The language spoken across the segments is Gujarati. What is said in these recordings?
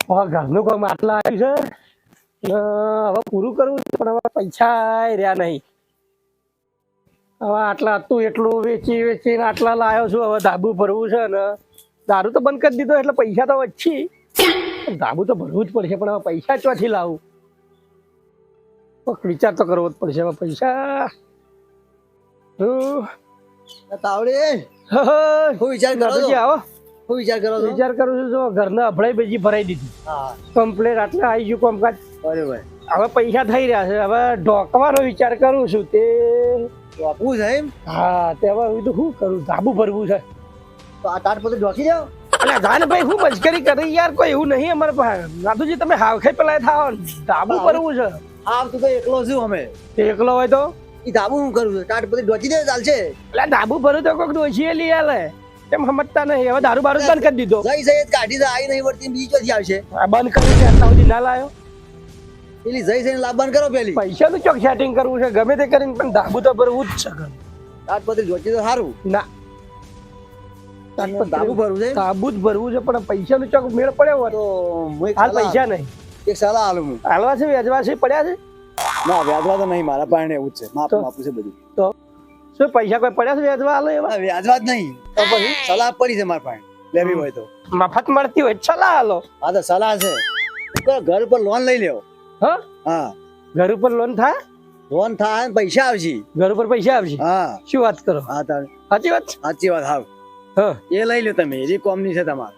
હવે ઘરનું કામ આટલા આવ્યું છે હવે પૂરું કરવું છે પણ હવે પૈસા રહ્યા નહીં. હવે આટલા તું એટલું વેચી વેચીને આટલા લાવ્યો છું. હવે ધાબુ ભરવું છે ને દારૂ તો બંધ કરી દીધો એટલે પૈસા તો વચ્ચી ધાબુ તો ભરવું જ પડશે પણ હવે પૈસા ચોથી લાવું વિચાર તો કરવો જ પડશે હવે પૈસા. તાવડે હું વિચાર કરો આવો હું વિચાર કરો વિચાર કરું છું જો ઘરના અભડાઈ બીજી ભરાઈ દીધી કમ્પ્લેટ આટલે આવી ગયું કામકાજ બરોબર. હવે પૈસા થઈ રહ્યા છે હવે ઢોકવાનો વિચાર કરું છું તે ઢોકવું છે એમ? હા તે હવે હું તો શું કરું ધાબુ ભરવું છે તો આ તાટ પોતે ઢોકી જાવ. અલ્યા જાને ભાઈ હું મસ્કરી કરી યાર કોઈ એવું નહીં અમારે પાસે. નાથુજી તમે હાવ ખાઈ પેલા થાવ ધાબુ ભરવું છે. હા તું તો એકલો છું અમે. એકલો હોય તો ઈ ધાબુ હું કરું છું તાટ પોતે ઢોકી દે ચાલશે. એટલે ધાબુ ભરું તો કોઈક ડોશીએ લઈ આલે એમ સમજતા નહીં. હવે દારૂ બારૂ બંધ કરી દીધો. જઈ જઈ કાઢી દે આવી નહીં વળતી બીજી ચોથી આવશે. આ બંધ કરી દે અત્યાર સુધી ના લાયો. પેલી જઈ જઈને લાભવાન કરો પેલી. પૈસા તો ચોક સેટિંગ કરવું છે ગમે તે કરીને પણ ધાબુ તો ભરવું જ છે. તાટ પોતે ઢોકી તો સારું. ના ધાબુ ભરવું છે. ધાબુ જ ભરવું છે પણ પૈસા નો ચોક મેળ પડ્યો હોય તો હાલ પૈસા નહીં. એક સલાહ આલું હું. હાલવા છે વેચવા છે પડ્યા છે ના વ્યાજવા તો નહીં મારા પાસે એવું જ છે માપું છે બધું. તો શું પૈસા કોઈ પડ્યા છે વેચવા હાલે એવા? વ્યાજવા જ નહીં તો પછી સલાહ પડી છે મારા પાસે લેવી હોય તો. મફત મળતી હોય છલા હાલો. હા તો સલાહ છે ઘર પર લોન લઈ લેવો. હા હા ઘર ઉપર લોન થાય લોન થાય ને પૈસા આવશે. ઘર ઉપર પૈસા આવશે. હા શું વાત કરો? હા તારે સાચી વાત સાચી વાત. હા હા એ લઈ લો તમે એ કોમની છે તમારે.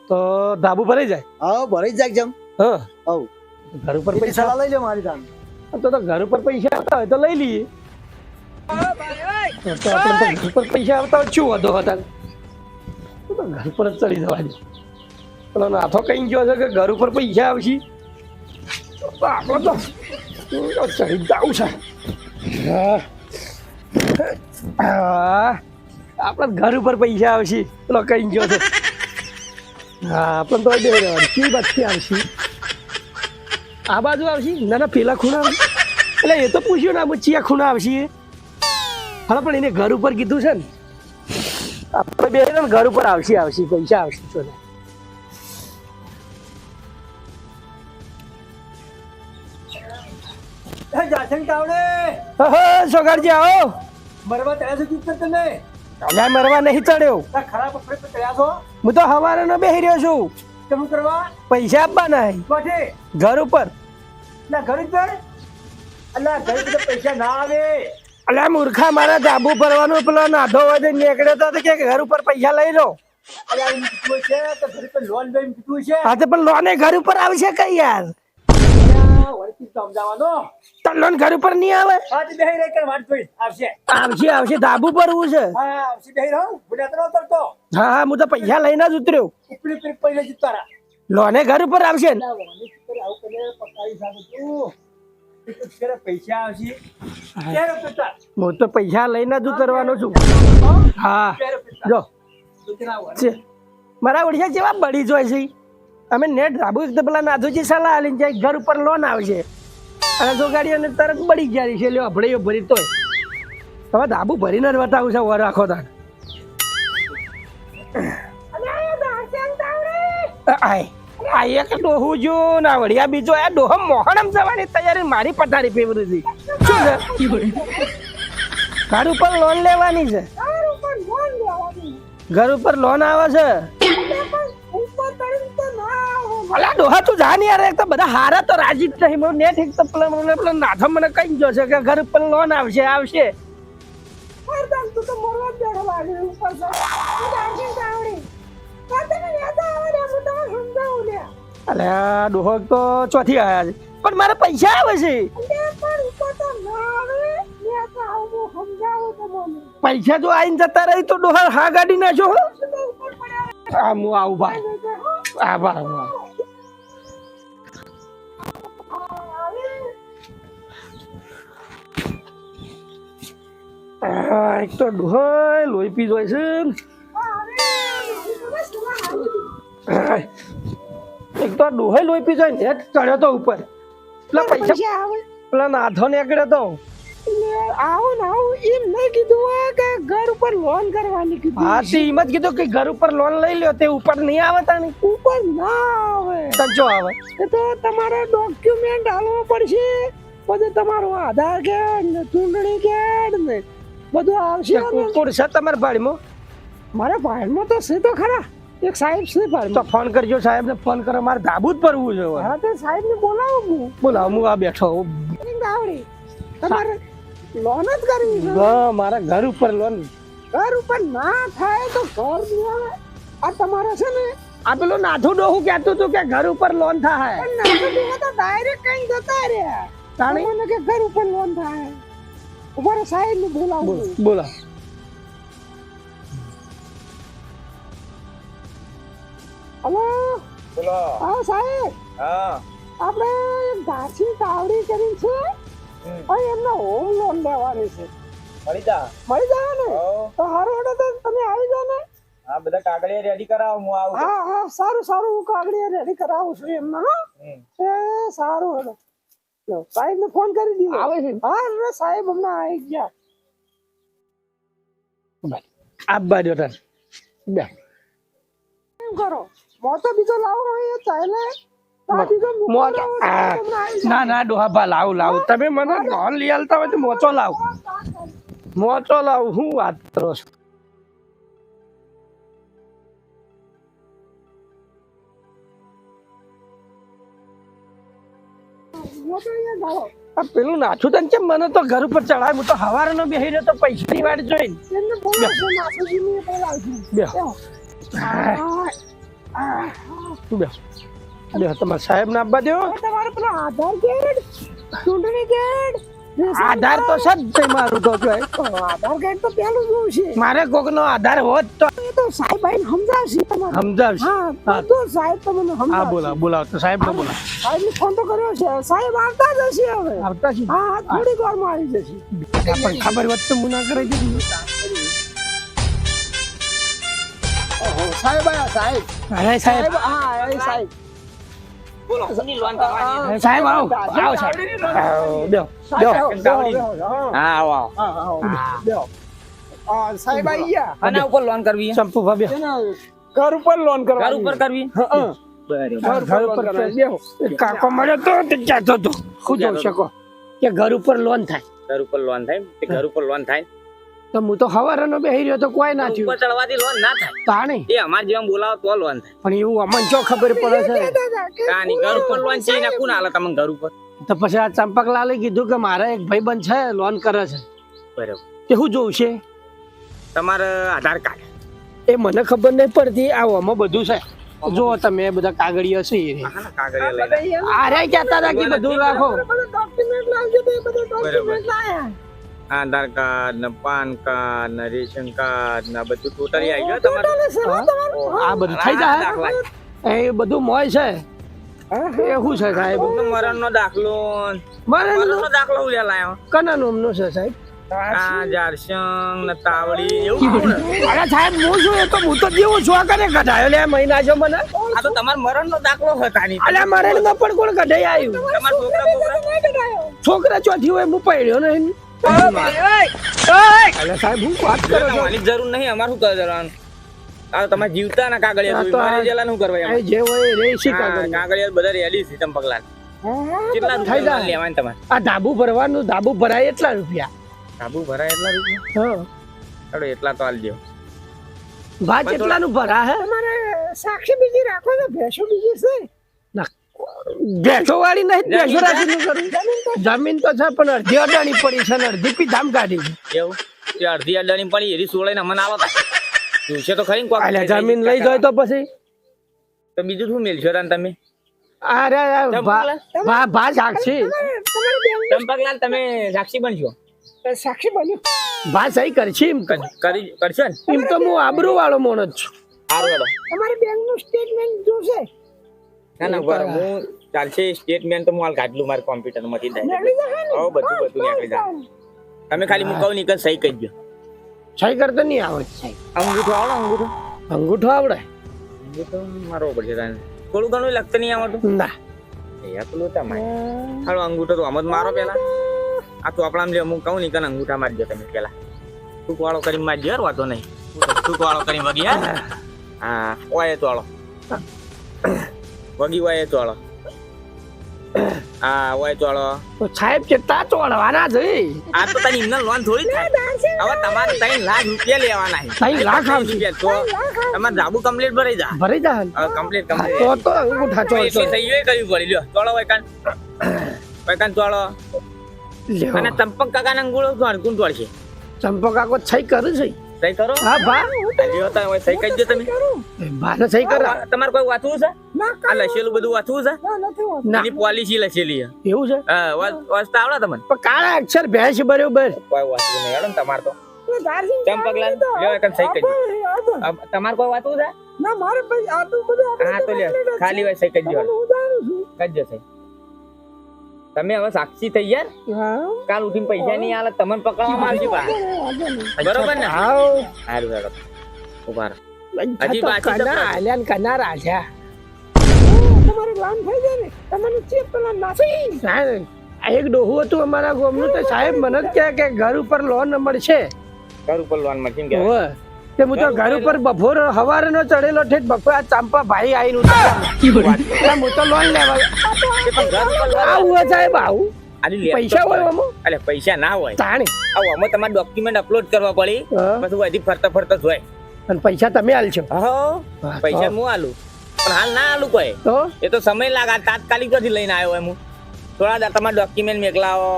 તો ધાબુ ભરાઈ જાય. હા ભરાઈ જ જાય જેમ. હા હવ ઘર ઉપર પૈસા પૈસા લઈ લો મારી તારે. તો ઘર ઉપર પૈસા આવતા હોય તો લઈ લઈએ. તો આપણે તો ઘર પર પૈસા આવતા હોય શું વાંધો હતા તો ઘર પર જ ચડી જવાની. પેલો નાથો કઈ ગયો છે કે ઘર ઉપર પૈસા આવશે તો આપણે તો ચડી જવું છે. આપણે ઘર ઉપર પૈસા આવશે પેલો કઈ ગયો છે. હા આપણે તો બે રહેવાની કઈ બાજુથી આવશે? આ બાજુ આવશે ના ના પેલા ખૂણા આવશે. એટલે એ તો પૂછ્યું ને આ ચિયા ખૂણા આવશે. હા પણ એને ઘર ઉપર કીધું છે ને આપણે બે ને ઘર ઉપર આવશે આવશે પૈસા આવશે. ચોલે સોગાડજી આવો. મરવા ત્યાં સુધી તમે અલ્યા મરવા નહીં ચડ્યો. ખરાબ કપડે પર ચડ્યા છો. હું તો હવારે નો બેહી રહ્યો છું. શું કરવા? પૈસા આપવાના કોઠે ઘર ઉપર. ના ઘર પર અલ્લા ઘર પર પૈસા ના આવે. અલ્યા મૂર્ખા મારા ધાબુ ભરવાનું પેલો નાધો વધે નીકળ્યો તો કે ઘર ઉપર પૈસા લઈ લો. અલ્યા એમ કીધું છે તો ઘર પર લોન લઈને કીધું છે. હા તો પણ લોન ઘર ઉપર આવશે કઈ યાર? વળતી સમજાવવાનો તો લોન ઘર ઉપર નહીં આવે. આજ બેહી રહી કર વાત જોઈ આવશે. આવશે આવશે ધાબુ ભરવું છે. હા આવશે બેહી રહો ભૂલ્યા તો ન કરતો. હા હા હું તો પૈસા લઈને જ ઉતર્યો. ઉપરી ઉપરી પૈસા જીતવાના. લોને ઘર ઉપર આવશે ને. આવું કરે પકાઈ સારું તું પૈસા આવશે. હું તો પૈસા લઈને જ ઉતરવાનો છું. હા જો મારા ઓડિયા જેવા બળી જોઈ છે. અમે નેટ ધાબુ પેલા નાથુજી સલાહ આલીને જાય ઘર ઉપર લોન આવશે અને જો ગાડીઓને તરત બળી જાય છે. લ્યો ભળી ભરી તોય હવે ધાબુ ભરીને જ બતાવું છે વર રાખો તાર. આ એક ડોહું જો ના વળિયા બીજો આ ડોહો મોહણમ જવાની તૈયારી મારી પથારી ફેવરી હતી. શું છે ઘર ઉપર લોન લેવાની છે. ઘર ઉપર લોન આવે છે. અલા ડોહા તું જા ને યાર. એક તો બધા હારા તો રાજી જ નહીં. નેટ એક તો પેલો નાથો મને કઈ ગયો છે કે ઘર ઉપર લોન આવશે આવશે. અલ્યા ડોહો તો ચોથી આવ્યા છે પણ મારા પૈસા આવે છે. પૈસા જો આઈને જતા રહી તો ડોહા હા ગાડી નાખો. હા હું આવું ભાઈ. આભાર. એક તો ડોહો લોહી પી જાય છે. એક તો ડોહો લોહી પી જાય ને ચડ્યો તો ઉપર. પેલા પૈસા પેલા નાથો નીકળ્યો તો આવો ને આવો એમ નહીં કીધું હોય કે ઘર ઉપર લોન કરવાની કીધું. હા તે એમ જ કીધું કે ઘર ઉપર લોન લઈ લ્યો તે ઉપર નહીં આવે તાણી ઉપર ના આવે તંચો આવે એ તો તમારે ડોક્યુમેન્ટ આલવા પડશે, બધું તમારું આધાર કાર્ડ ને ચૂંટણી કાર્ડ ને બધું આવશે. કોણ છે તમારા ભાડમાં? મારા ભાઈમાં તો છે તો ખરા, એક સાહેબ છે તો ભાઈમાં. ફોન કરજો સાહેબને ફોન કરો, મારે ધાબુ જ ભરવું છે હવે. હા તો સાહેબ ને બોલાવો હું બોલાવો હું આ બેઠો આવડી તમારે લોન જ કરવી છે. હા, મારા ઘર ઉપર લોન. ઘર ઉપર ના થાય તો ઘર નહીં આવે. આ તમારે છે ને આ પેલું નાથું ડોહું કહેતું હતું કે ઘર ઉપર લોન થાય. પણ નાનો ડોહો તો ડાયરેક્ટ કઈ જતા રહ્યા. તાણી? તમને કે ઘર ઉપર લોન થાય. ઉપર સાહેબ ને બોલાવો. બોલા હલો બોલો. હા સાહેબ, હા. આપણે એક ઘાસી તાવડી કરી છે અને એમને હોમ લોન લેવાની છે. મળી જા. મળી જાય ને? હો. તો હારું હેડો તો તમે આવી જાઓ ને. હા, બધા કાગળિયા રેડી કરાવો, હું આવું. હા હા સારું સારું, હું કાગળિયા રેડી કરાવું છું એમને. હા હમ. એ સારું હેડો. લો, સાહેબ ને ફોન કરી દીધો. આવે છે? હા એટલે સાહેબ હમણાં આવી ગયા. આપવા દો તાર બે. એમ કરો, મોટો બીજો લાવો હોય એ ચાલે. આ બીજો મૂકો મોટો? લાવો, આ, સાહેબ હમણાં આવી ના ના ડોહા ભા લાવ લાવ, તમે મને લોન લઈ આલતા હોય તો મોચો લાવ, મોચો લાવ. હું વાત કરો છો? મોટો અહીંયા લાવો. આ પેલું નાથું તને કેમ મને તો ઘર ઉપર ચડાય? હું તો હવારનો બેહી રહ્યો તો પૈસાની વાટ જોઈને એમને બોલાવજો, નાથુજીને બોલાવજો. બેહો. બે બે તમારા સાહેબ ને આપવા દો. હવે તમારે પેલો આધાર કાર્ડ, ચૂંટણી કાર્ડ, આધાર તો છે જ ભાઈ મારું તો કહેવાય. આધાર કાર્ડ તો પેલું જોશે. મારે કોકનો આધાર હોત તો એ તો સાહેબ આઈને સમજાવશે તમારે. સમજાવશે. હા બધું સાહેબ તમને હા સમજાવશે. બોલાવ બોલાવ તો સાહેબ ને બોલાવ. સાહેબ ને ફોન તો કર્યો છે, સાહેબ આવતા જ હશે હવે. આવતા છે? હા હા થોડીક વારમાં આવી જશે. પણ ખબર હોત તો હું ના કરાઈ દીધું. ઓહો, સાહેબ આયા સાહેબ. અરે સાહેબ, હા એ સાહેબ. બોલો, કોની લોન કરવાની? અરે સાહેબ આવો આવો સાહેબ. આવો, બેહો બેહો. હા, આવો આવો. સાહેબ આવી ગયા. આના ઉપર લોન કરવી? ચંપુ ભાભી એના ઘર ઉપર લોન ઘર કરવાની. ઉપર કરવી? હા, બરાબર. ઘર ઉપર બેહો. કાકો મળ્યો તો તે કહેતો હતો શું જોઈ શકો કે ઘર ઉપર લોન થાય. ઘર ઉપર લોન થાય? તે ઘર ઉપર લોન થાય? તો હું તો હવારનો બેહી રહ્યો તો કોઈ ના ઉપર થયું. ચડવાથી લોન ના થાય. તાણી એ અમાર જેવા બોલાવો તો લોન થાય. પણ એવું અમને જો ખબર પડે છે. કાની ઘર ઉપર લોન છે ને કોણ હાલે તમને ઘર ઉપર? તો પછી આ ચંપકલાલે કીધું કે મારા એક ભાઈબંધ છે લોન કરે છે, બરાબર. તે શું જોવું છે તમારે આધાર કાર્ડ? એ મને ખબર નહીં પડતી. આમાં બધું છે જો તમે બધા કાગળિયા છે એ. હા, કાગળિયા લઈને. આરે કહેતા હતા કે બધું રાખો. ડોક્યુમેન્ટ લાવજો તો એ બધા ડોક્યુમેન્ટ લાયા. આધાર કાર્ડ ને પાન કાર્ડ ને રેશન કાર્ડ ને બધું ટોટલી આવી ગયું તમારે? આ બધું થઈ જાય એ બધું મોય છે. એ શું છે સાહેબ? મરણ નો દાખલો મારે મરણ નો દાખલો ઉલ્યા લાયો. કના નામનું છે સાહેબ? આ જારસંગ ને તાવડી એવું કોણ? અરે સાહેબ હું છું એ તો હું તો જેવું છું આ કરે કઢાયો લે મહિના જો મને. આ તો તમાર મરણ નો દાખલો હતા ની. અલ્યા મારે ન પણ કોણ કઢાઈ આવ્યું? તમાર છોકરા છોકરા ચોથી હોય હું પડ્યો ને. અલ્યા સાહેબ હું વાત કરો છો? માની જરૂર નહીં, અમાર શું કરવાનું? આ તમારે જીવતા ના કાગળિયા આ તો જોઈ, મારે જેલા શું કરવા એ જે હોય એ રે શી કાગળ. કાગળિયા બધા રેડી છે ચંપકલાલ. કેટલા થઈ રૂપિયા જાય. લેવાની તમારે? આ ધાબુ ભરવાનું, ધાબુ ભરાય એટલા રૂપિયા. ધાબુ ભરાય એટલા રૂપિયા? હા ચાલો એટલા તો આલ દો. ભાત એટલાનું ભરા હે? તમારે સાક્ષી બીજી રાખો તો ભેંસો બીજી છે. ના ભેંસો વાળી નહીં, ભેંસો રાખીને કરું. જમીન તો છે પણ અડધી અડાણી પડી છે ને અડધી પીધામ કાઢી છે. એવું? તે અડધી અડાની પડી એરી સોળાઈને મને આવો તા. જોશે તો ખરી ને કોક. અલ્યા જમીન લઈ જાય તો પછી તો બીજું શું મેલશો રાન તમે? અરે ભા સાક્ષી ચંપકલાલ તમે સાક્ષી બનશો? સાક્ષી બન્યું. ભા સહી કરશે એમ કરશો ને? એમ તો હું આબરૂ વાળો માણસ છું. સારું હેડો. તમારે બેંક નું સ્ટેટમેન્ટ જોશે. ના ના બરાબર, હું ચાલશે. સ્ટેટમેન્ટ તો હું હાલ કાઢલું મારા કોમ્પ્યુટર માંથી. નીકળી જશે ને? બધું નીકળી જાય. તમે ખાલી હું કહું નહીં કે સહી કરી દો. સહી કરતો નહીં આવે. અંગૂઠો આવડે? અંગૂઠો અંગૂઠો આવડે? અંગૂઠો મારવો પડશે તાને. થોડું ઘણું લખતું નહીં આવડતું? ના એ પેલું તમારે હાલો અંગૂઠો તો આમ જ મારો પેલા. આ ચોપડામાં લે હું કહું ને કે અંગૂઠા મારજો તમે પેલા ટૂંક વાળો કરીને મારજો યાર વાતો નહીં ટૂંક વાળો કરીને વગી યાર હા ઓય ચોળો વગી ઓય ચોળો હા ઓય ચોળો તો સાહેબ કેટલા ચોળવાના છે આ તો તને ઇમન લોન થોડી થાય હવે તમારે 3 લાખ રૂપિયા લેવાના છે 3 લાખ આવશે તો તમારે જાબુ કમ્પ્લીટ ભરાઈ જા ભરી જા હવે કમ્પ્લીટ તો અંગૂઠા ચોળ એટલી સહીઓ કરવી પડી લ્યો ચોળો વૈકાન ચોળો અને ચંપક કાકાના અંગૂળો કોણ તોડશે ચંપો કાકો સહી કરું છે સહી કરો હા બા લ્યો તો હવે સહી કરી દો તમે બાને સહી કર તમારે કોઈ વાંચવું છે ના આ લખેલું બધું વાંચવું છે ના નથી હોતું. ના એની પોલિસી લખેલી છે એવું છે હા વાંચતા આવડે તમને પણ કાળા અક્ષર ભેંસ બરોબર કોઈ વાંચવું નહીં હેડો ને તમારે તો એ દાર્શિક ચંપકલાલ લ્યો એકમ સહી કરી દો આપો. તમારે કોઈ વાંચવું છે ના મારે પછી આટલું બધું આપણે હા તો લ્યો ખાલી હોય સહી કરી દો તમને ઉદાહરણ છું. કરી દો સહી તમે હવે સાક્ષી થઈ યાર હા કાલ ઉઠીને પૈસા નહીં આલે તમને પકડવામાં આવશે બા બરોબર ને હાવ સારું હેડો ઉભા રહો. હજી તો બાકી તો કના આલ્યાન કના રાજા તમારે લાન થઈ જાય ને તમને ચેપ પેલા નાસી સાહેબ આ એક ડોહું હતું અમારા ગામનું તો સાહેબ મને જ કહે કે ઘર ઉપર લોન મળશે ઘર ઉપર લોન મળશે એમ કે હોવે. તે હું તો ઘર ઉપર બપોર હવારે નો ચડેલો ઠેઠ બપોર આ ચાંપા ભાઈ આવીને ઉતાર્યા હું તો લોન લેવા આવું સાહેબ આવું પૈસા હોય આમાં અલે પૈસા ના હોય તાણી આવો આમાં તમારે ડોક્યુમેન્ટ અપલોડ કરવા પડી હા. પછી હજી ફરતા ફરતા જોય અને પૈસા તમે આલશો હા પૈસા હું આલું પણ હાલ ના આલું કોઈ તો એ તો સમય લાગે તાત્કાલિક નથી લઈને આવ્યો એમ હું થોડા દા તમારા ડોક્યુમેન્ટ મેકલાવો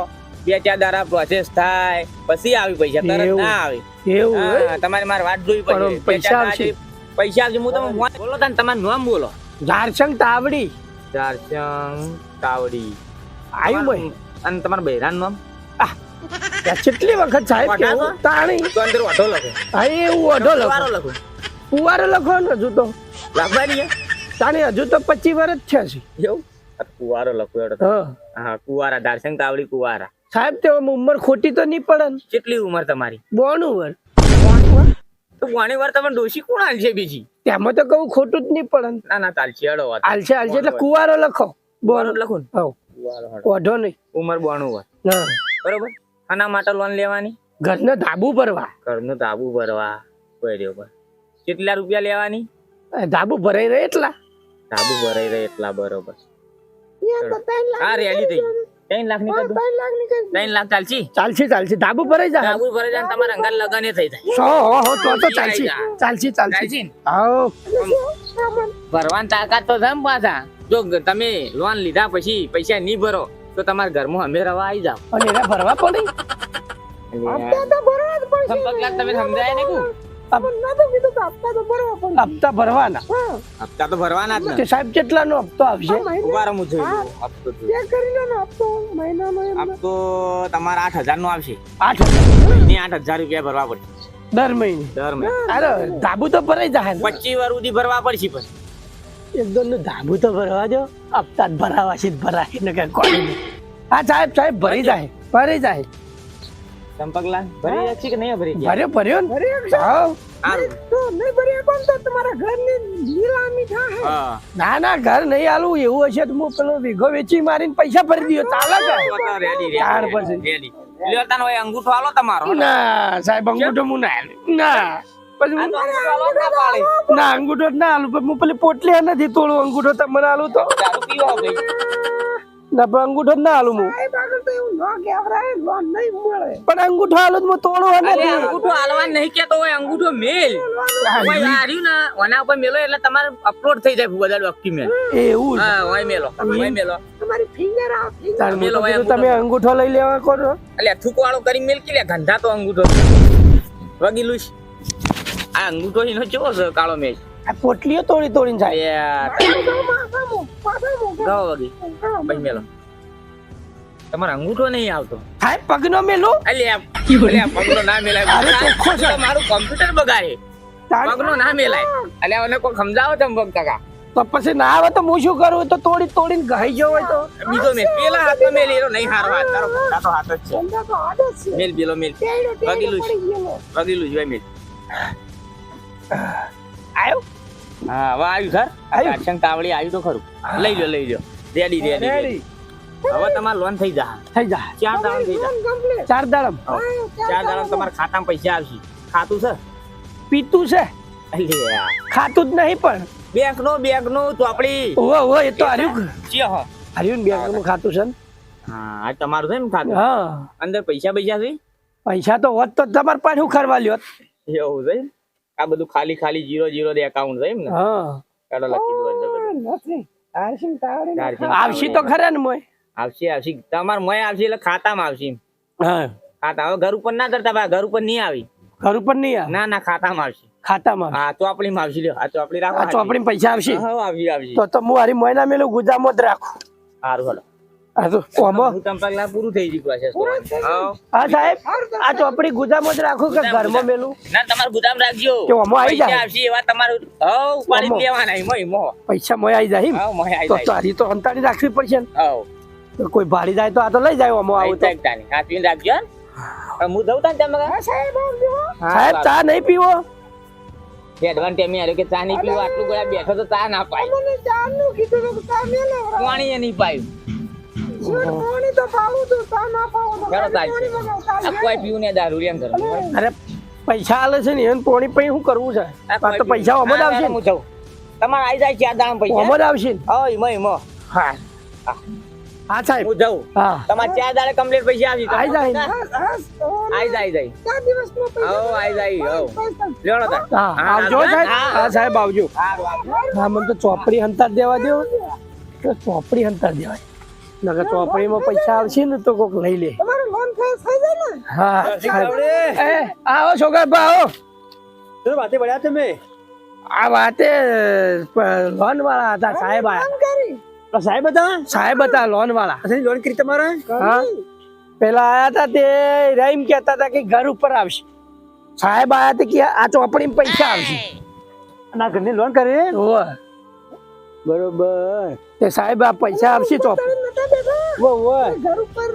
2-4 દાડા પ્રોસેસ થાય પછી આવી પૈસા તરત એવું? ના આવે એવું હોય? હા તમારે મારે વાત જોવી પણ પડે પૈસા આવશે? પૈસા આવશે હું તમે બોલો તાન તમારું નામ બોલો ઝારસંગ તાવડી ચારસંગ તાવડી આવ્યું ભાઈ અને તમારું બહેરાનું નામ ત્યાં કેટલી વખત સાહેબ વઢા કેવું તો? તાણી તો અંદર વાંધો લખો હા એવું ઓઢો કુવારો લખો લખો કુવારો લખો ને હજુ તો લાભવાની તાણી હજુ તો 25 વર્ષ છે હજી. એવું આ કુવારો લખો એડો હા હા કુવારા દારસંગ તાવડી કુવારા સાહેબ તે ઉંમર ખોટી તો નહીં પડે ને કેટલી ઉંમર તમારી 92 વર્ષ તો ઘણી વાર તમે ડોશી કોણ હાલશે બીજી તેમાં તો કહું ખોટું જ નહીં પડે ને. ના ના ચાલશે હેડો વાત હાલશે હાલશે એટલે કુવારો લખો બોનું લખો ને હવ કુવારો હેડો ઓઢો નહીં ઉંમર 92 વર્ષ હા બરોબર આના માટે લોન લેવાની ઘરને ધાબુ ભરવા ઘરનું ધાબુ ભરવા કોઈ રહ્યો પણ કેટલા રૂપિયા લેવાની ધાબુ ભરાઈ રહે એટલા ધાબુ ભરાઈ રહે એટલા બરોબર અહીંયા તો 3 લાખ હા રેડી થઈ 3 લાખ ની કરી દો 3 લાખ ની કરી 3 લાખ ચાલશી ચાલશે ચાલશે ધાબુ ભરાઈ જાય ધાબુ ભરાઈ જાય ને તમારા અંગાર લગન થઈ જાય 100 હો તો ચાલશે ચાલશે ચાલશે ચાલશે ને? આવો ભરવાની તાકાત તો છે ને પાછા જો તમે લોન લીધા પછી પૈસા નહીં ભરો તો તમારા ઘરમાં અમે રવા આવી જાવ અને એના ભરવા પડે હપ્તા તો ભરવા જ પડશે સંપર્ક તમે સમજાય ને કુ પણ ના તો કીધું કે હપ્તા તો ભરવા પડશે હપ્તા ભરવાના હા હપ્તા તો ભરવાના જ તે ને સાહેબ કેટલાનો હપ્તો આવશે ઉભા રહો હું જોઈ લઉં. હપ્તો જોઈ લઉં. ચેક કરી લો ને હપ્તો મહિનાનો એમ હપ્તો તમારા 8,000 નો આવશે 8,000 મહિને 8,000 રૂપિયા ભરવા પડશે દર મહિને દર મહિને અરે ધાબુ તો ભરાઈ જાય ને. 25 વાર સુધી ભરવા પડશે પછી એકદમ નું ધાબુ તો ભરવા દો હપ્તા જ ભરાવા છે ભરાય ને કઈ કોણ હા સાહેબ સાહેબ ભરી જાય ચંપકલાલ ભરી જાય છે કે નહીં ભરી ગયા ભર્યો ભર્યો ને ભરી શકશો? હાવ. સારું. તો નહીં ભરી શકો ને તો તમારા ઘરની લીલામી થાય હા ના ના ઘર નહીં આલું એવું હશે તો હું પેલો વીઘો વેચી મારીને પૈસા ભરી દયો ચાલે કે રેડી ચાર રેડી પછી. રેડી લ્યો તાનો હોય અંગૂઠો આલો તમારો ના સાહેબ અંગૂઠો હું ના આલું. ના પછી આ હું- તો અંગૂઠો આલો ના પાડે ના અંગૂઠો જ ના આલું પણ હું પેલી પોટલી નથી તોડું અંગૂઠો તમને આલું તો દારૂ પીવો ભાઈ ના પણ અંગૂઠો જ ના આલું હું સાહેબ આગળ તો એવું ન કહેવાય લોન નહીં મળે પણ અંગૂઠો આલું તો હું તોડું અરે નથી અંગૂઠો આલવા નહીં કેતો હોય અંગૂઠો મેલ કોઈ આ રહ્યું ને ઓના ઉપર મેલો એટલે તમારે અપલોડ થઈ જાય બધા ડોક્યુમેન્ટ એવું છે. હા ઓય મેલો તમારી ફિંગર આ finger તાર મેલો હું તો હોય કીધું તમે અંગૂઠો લઈ લેવા કરો એટલે થૂકવાળો કરી મેલકી લે ગંધા તો અંગૂઠો વગીલું છે. આ અંગૂઠો એનો કેવો છે કાળો મેચ આ પોટલીઓ તોડી તોડીને જાય યાર પાછળ ગાવ વગી પછી મેલો તમારો અંગૂઠો નહીં આવતો સાહેબ પગનો મેલો અલ્યા પગનો ના મેલાય અરે ચોખ્ખો છે. મારું કોમ્પ્યુટર બગાડે તાર- પગનો ના મેલાય અલ્યા મને કોઈ સમજાવો ચંપક કાકા તો પછી ના આવે તો હું શું કરું તો તોડીને ઘાઈ ગયો હોય તો બીજો મેલ પેલા હાથમાં મેલ એનો નહીં હારો હાથ તારો ગંધા તો હાથ જ છે ધંધા તો હાથ જ છે મેલ પેલો મેલ ટેડો ટેડો વગીલું છે. પડી ગયેલો. વગીલું જોઈએ મેલ આવ્યો હા હવે આવ્યું સર આવ્યું? દર્શન તાવડી આવ્યું તો ખરું લઈ લો રેડી રેડી રેડી હવે તમારે લોન થઈ જા થઈ જાય 4 દાડા થઈ જા કમ્પ્લીટ 4 દાડમ 4 દાડા તમારા ખાતામાં પૈસા આવશે ખાતું છે પીતું છે અલ્યા ખાતું જ નહીં પણ બેંક નું ચોપડી ઓહો એ તો હાર્યું ચિયો હો હાર્યું બેંક નું ખાતું છે ને હા આ તમારું છે ને ખાતું હા અંદર પૈસા છે પૈસા તો હોત તો તમારે પાસે હું કરવા લ્યો એવું છે આ બધું ખાલી 0 દે એકાઉન્ટ છે એમ ને હા ચાલો લખી દો અંદર બધું નથી આરસીમ તાવડી ચાર્જિંગ આવશી તો ખરા ને મોય આવશે તમારે મોય આવશે એટલે ખાતામાં આવશે હા ખાતા હવે ઘર ઉપર ના કરતા ભાઈ ઘર ઉપર નહીં આવી ઘર ઉપર નહીં આવે ના ખાતામાં આવશે ખાતામાં હા ચોપડીમાં આવશે લ્યો આ ચોપડી રાખો આ ચોપડીમાં પૈસા આવશે હા આવશે તો હું હારી મોયના મેલું ગુજામાં જ રાખું સારું હલો હા તો ઓમાં હું તમ પગલા પૂરું થઈ ગયું પ્રોસેસ હા સાહેબ આ ચોપડી ગુજામાં જ રાખું કે ઘરમાં મેલું ના તમારે ગુદામ રાખજો કે ઓમાં આવી પૈસા જાય આવશે એવા તમારું હવ ઉપાડી ઓમો. લેવાના એમાં પૈસા મોય આવી જાય એમ? હવ મોય આવી તો જાય તારી તો અંતાડી રાખવી પડશે ને હવ તો કોઈ ભાડી જાય તો આ તો લઈ જાય ઓમાં આવું તો એકતાની હાથવીને રાખજો હં? પણ હું દઉં તાને તમે સાહેબ આવજો સાહેબ ચા નહીં પીવો એડવાન્સ ટાઈમે આવ્યો કે ચા નહીં પીવું આટલું ગયા બેઠો તો ચા ના પાય મને જાનનું કીધું તો તા મેલે પાણી એ નહીં પાયું પાણી તો પાવું તો તા ના પાવું તો ચાલો તાર પાણી વગાવ આ કોઈ પીવું ને દારૂ એમ ઘરમાં અરે પૈસા આલે છે ને એને પોણી પછી શું કરવું છે આ તો પૈસા ઓમ જ આવશે ને? હું જાઉં તમારે આવી જાય 4 દાડા પૈસા ઓમ જ આવશે ને? હા એમાં હા હા સાહેબ હું જાઉં હા તમારે 4 દાડે કમ્પ્લીટ પૈસા આવી આવી જાય ને? આવી જાય ચાર દિવસમાં પૈસા હવ આવી જાય હવ લેવડો તાર હા આવજો સાહેબ હા સાહેબ આવજો હા મને તો ચોપડી હંતાર દેવા દો તો ચોપડી હંતાર દેવાય નકર ચોપડીમાં પૈસા આવશે ને તો કોક લઈ લે તમારું લોન થઈ જાય ને હા સાહેબ. એ આવો છોકરા આવો વાતે પડ્યા તમે આ વાતે લોન વાળા હતા સાહેબ આયા કરી સાહેબ હતા સાહેબ હતા લોન વાળા લોન કરી તમારા હા પેલા આયા હતા તે રહીમ કહેતા હતા કે ઘર ઉપર આવશે સાહેબ આયા હતા કે આ ચોપડીમાં પૈસા આવશે ના ઘરની લોન કરી ઓવે. બરોબર તે સાહેબ આ પૈસા આવશે ચોપડી નતા દેતા વો વો ઘર ઉપર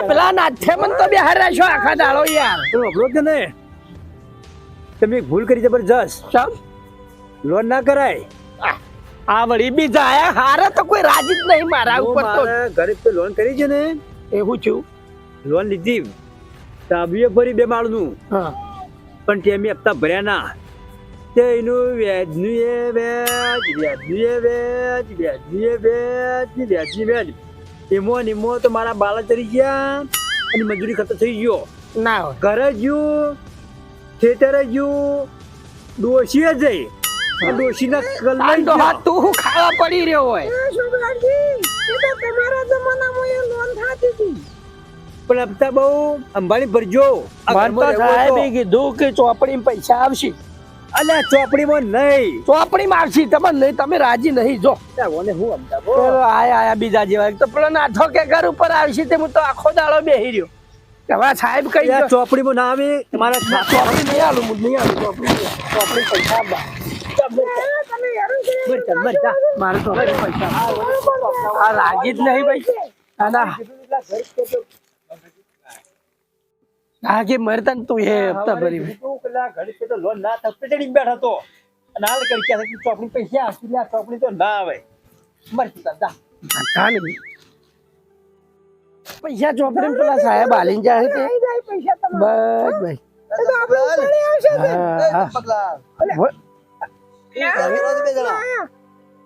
પેલા નાથે મને તો બેહાર રાખ્યો આખા દાડો યાર તમે અપલો કે ને તમે એક ભૂલ કરી જબરજસ્ત ચમ લોન ના કરાય આ વળી બીજા આયા હારે તો કોઈ રાજી જ નહીં મારા ઉપર તો મારા ઘરે તો લોન કરી છે ને એવું છું લોન લીધી તાબીએ ફરી 2 માળનું હા પણ તે મેં હપ્તા ભર્યા ના તે એનું વ્યાજનું એ વ્યાજ વ્યાજનું એ વ્યાજ વ્યાજનું એ વ્યાજ ને વ્યાજની વ્યાજ એમાં ને એમાં તો મારા બાળક તરી ગયા અને મજૂરી ખર્ચો થઈ ગયો ના હોય ઘરે ગયું થિયેટરે ગયું ડોશીએ જઈ ડોશીના આ તો કલાઈ હાથ તું હું ખાવા પડી રહ્યો હોય એ છોકરાજી એ તો તમારા જમાનામાં એ લોન થતી હતી પણ હપ્તા બહુ અંબાણી ભરજો આ મને તો ઘરમાં રહેવો સાહેબે તો. કીધું કે ચોપડીમાં પૈસા આવશે અલ્યા ચોપડીમાં નહીં ચોપડીમાં આવશે તમે નહીં તમે રાજી નહીં જો ઓને હું હમતા પેલો આયા બીજા જેવા એક તો પેલો નાથો કે ઘર ઉપર આવશે તે હું તો આખો દાડો બેહી રહ્યો કે હવે સાહેબ કઈ અલ્યા ચોપડીમાં ના આવે તમારા ચોપડી નહીં આલું હું નહીં આલું ચોપડી પૈસા આપવા. તમે યાર મર જા મારે તો પૈસા આપવા. આ રાજી જ નહીં ભાઈ ના હા કે મરતા ને તું એ હપ્તા ભરી લોન ના થશે પેટડી બેઠો તો અને હાલ કરી કે ચોપડી પૈસા આપી લે ચોપડી તો ના આવે મરતી તા હા ને પૈસા ચોપડીમાં પેલા સાહેબ હાલીને જાય તે આવી જાય પૈસા તમારા બસ ભાઈ એ તો આપણે ઉપાડી આવશે ને. હા હા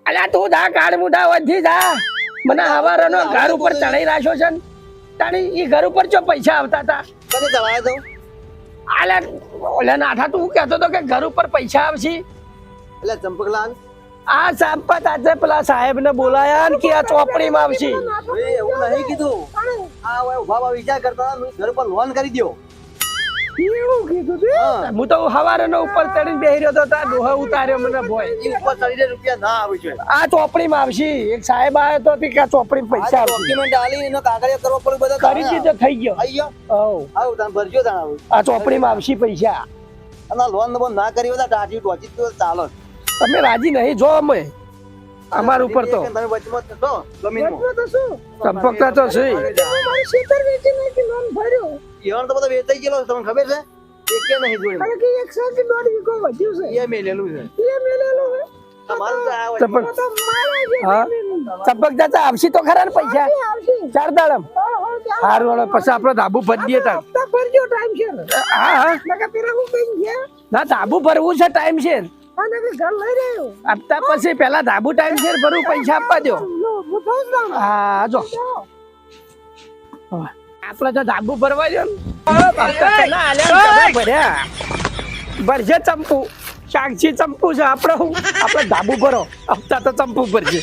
અલ્યા તું દા કાળ મુઢા વધી જા મને હવારનો ઘર ઉપર ચડાઈ રાખ્યો છે ને તાણી ઈ ઘર ઉપર ચો પૈસા આવતા હતા કને જવાય તો અલ્યા ઓલા નાથા તું કહેતો તો કે ઘર ઉપર પૈસા આવશે એટલે ચંપકલાલ આ સંપત આજે પેલા સાહેબ ને બોલાયા ને કે આ ચોપડીમાં આવશે એવું નહીં કીધું આ ઉભા વિચાર કરતા ઘર પર લોન કરી દો એવું કીધું તે હું તો હવારનો ઉપર ચડીને બેહી રહ્યો તો તાર ડોહા ઉતાર્યો મને ભોય ઉપર ચડીને રૂપિયા ના આવે છે આ ચોપડીમાં આવશે એક સાહેબ આવ્યો તો કે આ ચોપડીમાં પૈસા આવશે ડોક્યુમેન્ટ આલી એનો કાગળિયા કરવો પડે બધા કરી દીધો થઈ ગયો આઈ ગયો હવ આવ તમે ભરજો તાણ આ ચોપડીમાં આવશે પૈસા અને લોન બોન ના કરી હોય તો ટાટી ટોચી તો ચાલો તમે રાજી નહીં જો અમે અમાર ઉપર તો તમે વચમાં થતો જમીનમાં વચમાં તો શું ચંપકતા તો છે મારી ખેતર વેચી નાખી લોન ભર્યો ઈવન તો બધો વેચાઈ ગયેલો તમને ખબર છે એક કે નહીં જોઈ કારણ કે 1 1.5 વીઘો વધ્યું છે એ મેલેલું છે એ મેલેલું છે તમારું તો આ ચપક તો મારે જે હા ચપક દાદા આવશે તો ખરા ને પૈસા આવશે 4 દાડમ સારું વાળો પછી આપણે ધાબુ ભરી દઈએ તાર હપ્તા ભરજો ટાઈમ છે હા હા નકર પેલા હું કઈ છે ના ધાબુ ભરવું છે ટાઈમ છે અને કે ઘર લઈ રહ્યો હપ્તા પછી પેલા ધાબુ ટાઈમ છે ભરવું પૈસા આપવા દો હું તો જાઉં હા જો આપણે તો ધાબુ ભરવા જો ભર્યા ભરશે ચંપુ સાક્ષી ચંપુ છે આપણે ધાબુ ભરો હપ્તા તો ચંપુ ભરશે